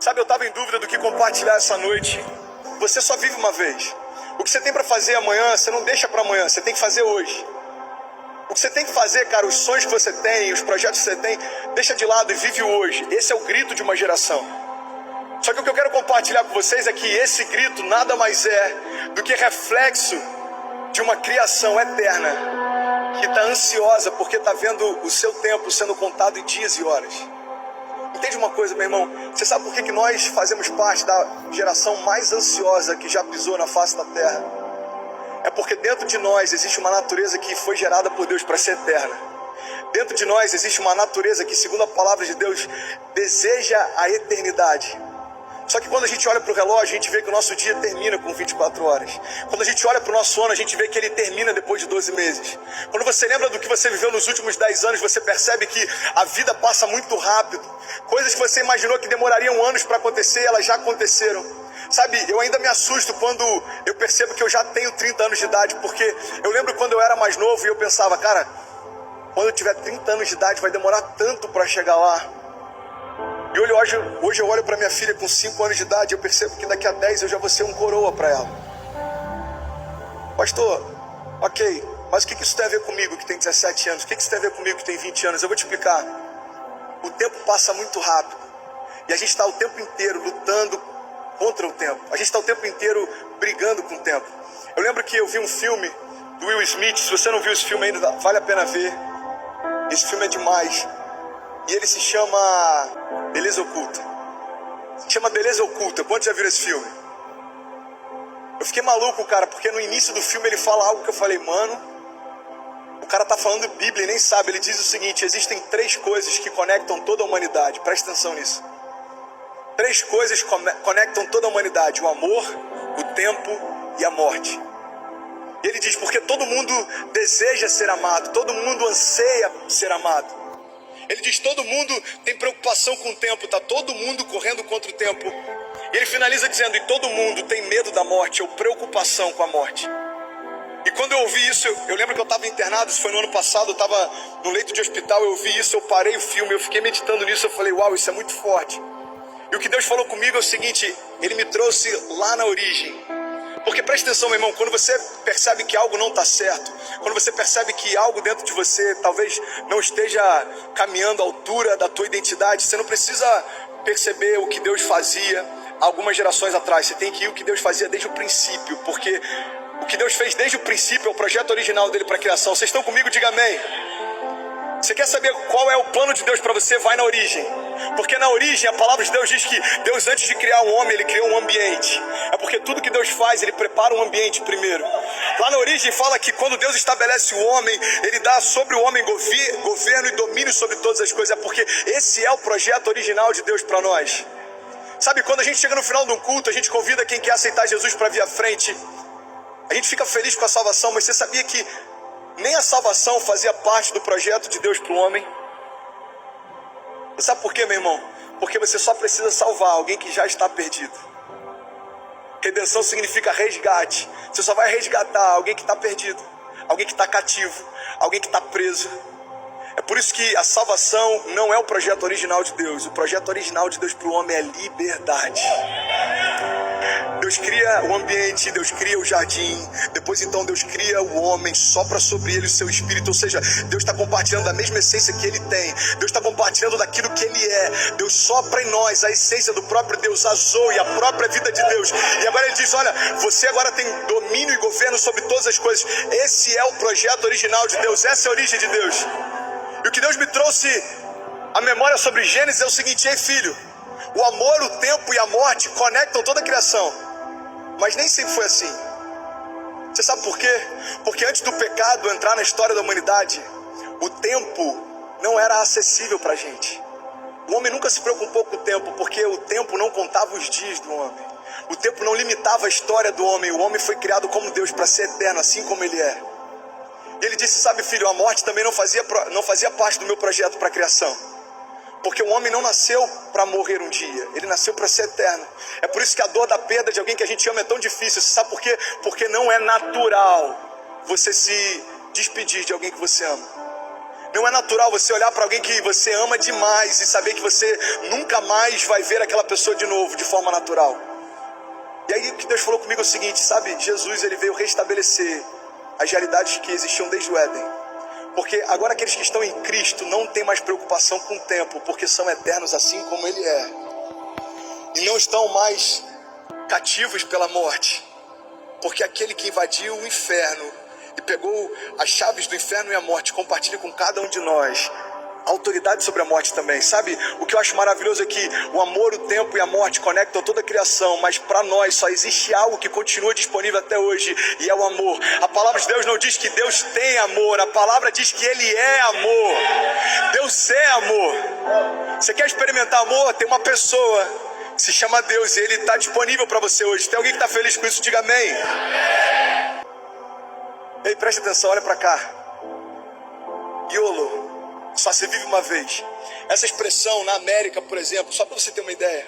Sabe, eu estava em dúvida do que compartilhar essa noite. Você só vive uma vez. O que você tem para fazer amanhã, você não deixa para amanhã, você tem que fazer hoje. O que você tem que fazer, cara, os sonhos que você tem, os projetos que você tem, deixa de lado e vive hoje. Esse é o grito de uma geração. Só que o que eu quero compartilhar com vocês é que esse grito nada mais é do que reflexo de uma criação eterna que está ansiosa porque está vendo o seu tempo sendo contado em dias e horas. Entende uma coisa, meu irmão? Você sabe por que nós fazemos parte da geração mais ansiosa que já pisou na face da terra? É porque dentro de nós existe uma natureza que foi gerada por Deus para ser eterna. Dentro de nós existe uma natureza que, segundo a palavra de Deus, deseja a eternidade. Só que quando a gente olha para o relógio, a gente vê que o nosso dia termina com 24 horas. Quando a gente olha para o nosso ano, a gente vê que ele termina depois de 12 meses. Quando você lembra do que você viveu nos últimos 10 anos, você percebe que a vida passa muito rápido. Coisas que você imaginou que demorariam anos para acontecer, elas já aconteceram. Sabe, eu ainda me assusto quando eu percebo que eu já tenho 30 anos de idade, porque eu lembro quando eu era mais novo e eu pensava, cara, quando eu tiver 30 anos de idade vai demorar tanto para chegar lá. E hoje eu olho para minha filha com 5 anos de idade e eu percebo que daqui a 10 eu já vou ser um coroa para ela. Pastor, ok, mas o que isso tem a ver comigo que tem 17 anos? O que isso tem a ver comigo que tem 20 anos? Eu vou te explicar. O tempo passa muito rápido e a gente está o tempo inteiro lutando contra o tempo. A gente está o tempo inteiro brigando com o tempo. Eu lembro que eu vi um filme do Will Smith. Se você não viu esse filme ainda, vale a pena ver. Esse filme é demais. E ele se chama Beleza Oculta. Se chama Beleza Oculta. Quantos já viram esse filme? Eu fiquei maluco, cara, porque no início do filme ele fala algo que eu falei, mano, o cara tá falando Bíblia e nem sabe. Ele diz o seguinte: existem 3 coisas que conectam toda a humanidade. Presta atenção nisso. 3 coisas conectam toda a humanidade: o amor, o tempo e a morte. E ele diz, porque todo mundo deseja ser amado, todo mundo anseia ser amado. Ele diz, todo mundo tem preocupação com o tempo, está todo mundo correndo contra o tempo. E ele finaliza dizendo, e todo mundo tem medo da morte, ou preocupação com a morte. E quando eu ouvi isso, eu lembro que eu estava internado, isso foi no ano passado, eu estava no leito de hospital, eu ouvi isso, eu parei o filme, eu fiquei meditando nisso, eu falei, uau, isso é muito forte. E o que Deus falou comigo é o seguinte, ele me trouxe lá na origem. Porque presta atenção, meu irmão, quando você percebe que algo não está certo, quando você percebe que algo dentro de você talvez não esteja caminhando à altura da tua identidade, você não precisa perceber o que Deus fazia algumas gerações atrás. Você tem que ir o que Deus fazia desde o princípio, porque o que Deus fez desde o princípio é o projeto original dele para a criação. Vocês estão comigo? Diga amém. Você quer saber qual é o plano de Deus para você? Vai na origem. Porque na origem a palavra de Deus diz que Deus, antes de criar um homem, ele criou um ambiente. É porque tudo que Deus faz, ele prepara um ambiente primeiro. Lá na origem fala que quando Deus estabelece o homem, ele dá sobre o homem governo e domínio sobre todas as coisas. É porque esse é o projeto original de Deus para nós. Sabe, quando a gente chega no final de um culto, a gente convida quem quer aceitar Jesus para vir à frente. A gente fica feliz com a salvação, mas você sabia que nem a salvação fazia parte do projeto de Deus para o homem? Você sabe por quê, meu irmão? Porque você só precisa salvar alguém que já está perdido. Redenção significa resgate. Você só vai resgatar alguém que está perdido, alguém que está cativo, alguém que está preso. É por isso que a salvação não é o projeto original de Deus. O projeto original de Deus para o homem é liberdade. Deus cria o ambiente, Deus cria o jardim. Depois então Deus cria o homem, sopra sobre ele o seu espírito. Ou seja, Deus está compartilhando da mesma essência que ele tem. Deus está compartilhando daquilo que ele é. Deus sopra em nós a essência do próprio Deus, a zoe, a própria vida de Deus. E agora ele diz, olha, você agora tem domínio e governo sobre todas as coisas. Esse é o projeto original de Deus, essa é a origem de Deus. E o que Deus me trouxe a memória sobre Gênesis é o seguinte: ei filho, o amor, o tempo e a morte conectam toda a criação. Mas nem sempre foi assim. Você sabe por quê? Porque antes do pecado entrar na história da humanidade, o tempo não era acessível para a gente. O homem nunca se preocupou com o tempo, porque o tempo não contava os dias do homem. O tempo não limitava a história do homem. O homem foi criado como Deus para ser eterno, assim como ele é. E ele disse, sabe filho, a morte também não fazia parte do meu projeto para a criação. Porque o homem não nasceu para morrer um dia, ele nasceu para ser eterno. É por isso que a dor da perda de alguém que a gente ama é tão difícil. Você sabe por quê? Porque não é natural você se despedir de alguém que você ama. Não é natural você olhar para alguém que você ama demais e saber que você nunca mais vai ver aquela pessoa de novo, de forma natural. E aí o que Deus falou comigo é o seguinte, sabe? Jesus, ele veio restabelecer as realidades que existiam desde o Éden. Porque agora aqueles que estão em Cristo não têm mais preocupação com o tempo, porque são eternos assim como Ele é. E não estão mais cativos pela morte. Porque aquele que invadiu o inferno e pegou as chaves do inferno e a morte, compartilha com cada um de nós a autoridade sobre a morte também. Sabe, o que eu acho maravilhoso é que o amor, o tempo e a morte conectam toda a criação, mas para nós só existe algo que continua disponível até hoje, e é o amor. A palavra de Deus não diz que Deus tem amor, a palavra diz que Ele é amor. Deus é amor. Você quer experimentar amor? Tem uma pessoa, se chama Deus, e Ele está disponível para você hoje. Tem alguém que está feliz com isso? Diga amém. Ei, preste atenção, olha para cá. YOLO. Só se vive uma vez. Essa expressão na América, por exemplo, só para você ter uma ideia,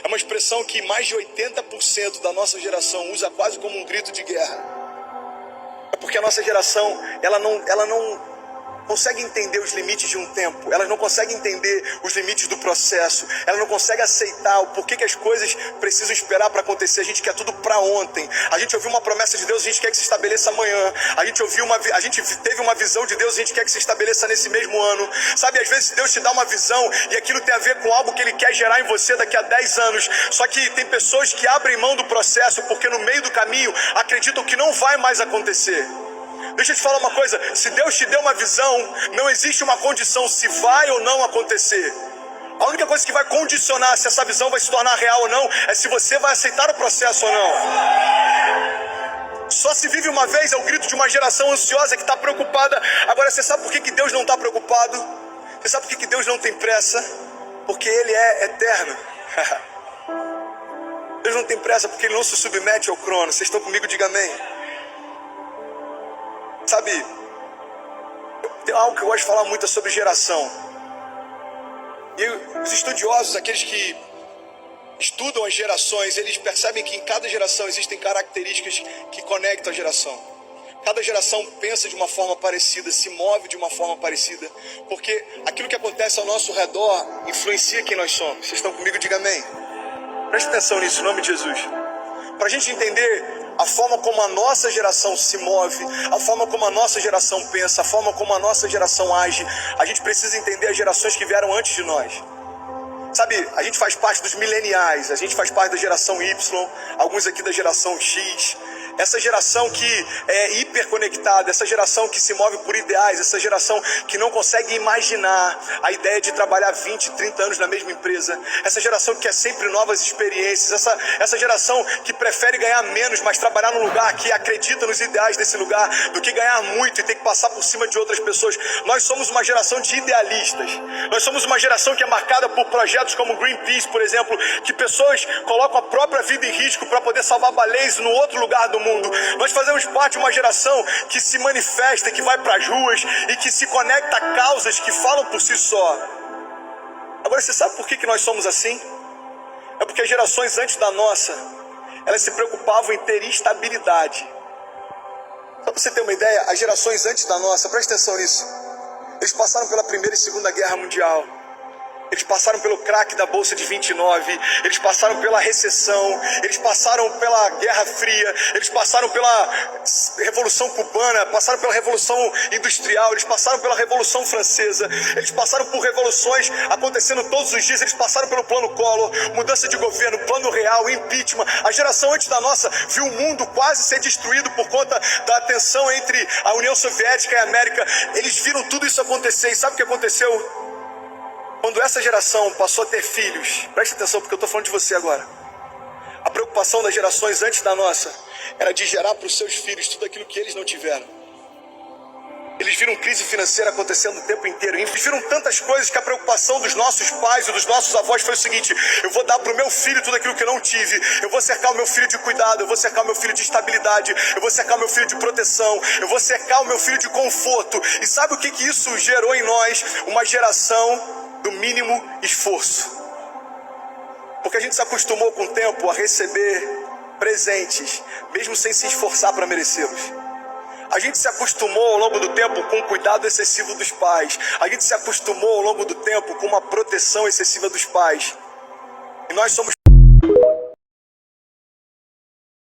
é uma expressão que mais de 80% da nossa geração usa quase como um grito de guerra. É porque a nossa geração, ela não consegue entender os limites de um tempo, ela não consegue entender os limites do processo, ela não consegue aceitar o porquê que as coisas precisam esperar para acontecer. A gente quer tudo para ontem. A gente ouviu uma promessa de Deus, a gente quer que se estabeleça amanhã. A gente teve uma visão de Deus, a gente quer que se estabeleça nesse mesmo ano. Sabe, às vezes Deus te dá uma visão e aquilo tem a ver com algo que Ele quer gerar em você daqui a 10 anos. Só que tem pessoas que abrem mão do processo porque no meio do caminho acreditam que não vai mais acontecer. Deixa eu te falar uma coisa, se Deus te deu uma visão, não existe uma condição se vai ou não acontecer. A única coisa que vai condicionar se essa visão vai se tornar real ou não, é se você vai aceitar o processo ou não. Só se vive uma vez, é o grito de uma geração ansiosa que está preocupada. Agora você sabe por que Deus não está preocupado? Você sabe por que Deus não tem pressa? Porque Ele é eterno. Deus não tem pressa porque Ele não se submete ao crono. Vocês estão comigo? Diga amém. Sabe, tem algo que eu gosto de falar muito sobre geração. E os estudiosos, aqueles que estudam as gerações, eles percebem que em cada geração existem características que conectam a geração. Cada geração pensa de uma forma parecida, se move de uma forma parecida, porque aquilo que acontece ao nosso redor influencia quem nós somos. Vocês estão comigo? Diga amém. Preste atenção nisso, em nome de Jesus. Para a gente entender a forma como a nossa geração se move, a forma como a nossa geração pensa, a forma como a nossa geração age, a gente precisa entender as gerações que vieram antes de nós. Sabe, a gente faz parte dos mileniais, a gente faz parte da geração Y, alguns aqui da geração X. Essa geração que é hiperconectada, essa geração que se move por ideais, essa geração que não consegue imaginar a ideia de trabalhar 20, 30 anos na mesma empresa, essa geração que quer sempre novas experiências, essa geração que prefere ganhar menos, mas trabalhar num lugar que acredita nos ideais desse lugar, do que ganhar muito e ter que passar por cima de outras pessoas. Nós somos uma geração de idealistas, nós somos uma geração que é marcada por projetos como Greenpeace, por exemplo, que pessoas colocam a própria vida em risco para poder salvar baleias no outro lugar do mundo. Nós fazemos parte de uma geração que se manifesta, que vai para as ruas e que se conecta a causas que falam por si só. Agora, você sabe por que nós somos assim? É porque as gerações antes da nossa, elas se preocupavam em ter estabilidade. Só para você ter uma ideia, as gerações antes da nossa, presta atenção nisso, eles passaram pela Primeira e Segunda Guerra Mundial. Eles passaram pelo crack da Bolsa de 29, eles passaram pela recessão, eles passaram pela Guerra Fria, eles passaram pela Revolução Cubana, passaram pela Revolução Industrial, eles passaram pela Revolução Francesa, eles passaram por revoluções acontecendo todos os dias, eles passaram pelo Plano Collor, mudança de governo, Plano Real, impeachment. A geração antes da nossa viu o mundo quase ser destruído por conta da tensão entre a União Soviética e a América. Eles viram tudo isso acontecer e sabe o que aconteceu? Quando essa geração passou a ter filhos, preste atenção porque eu estou falando de você agora. A preocupação das gerações antes da nossa era de gerar para os seus filhos tudo aquilo que eles não tiveram. Eles viram crise financeira acontecendo o tempo inteiro. Eles viram tantas coisas que a preocupação dos nossos pais e dos nossos avós foi o seguinte: eu vou dar para o meu filho tudo aquilo que eu não tive. Eu vou cercar o meu filho de cuidado, eu vou cercar o meu filho de estabilidade, eu vou cercar o meu filho de proteção, eu vou cercar o meu filho de conforto. E sabe o que isso gerou em nós? Uma geração do mínimo esforço. Porque a gente se acostumou com o tempo a receber presentes, mesmo sem se esforçar para merecê-los. A gente se acostumou ao longo do tempo com o cuidado excessivo dos pais. A gente se acostumou ao longo do tempo com uma proteção excessiva dos pais. E nós somos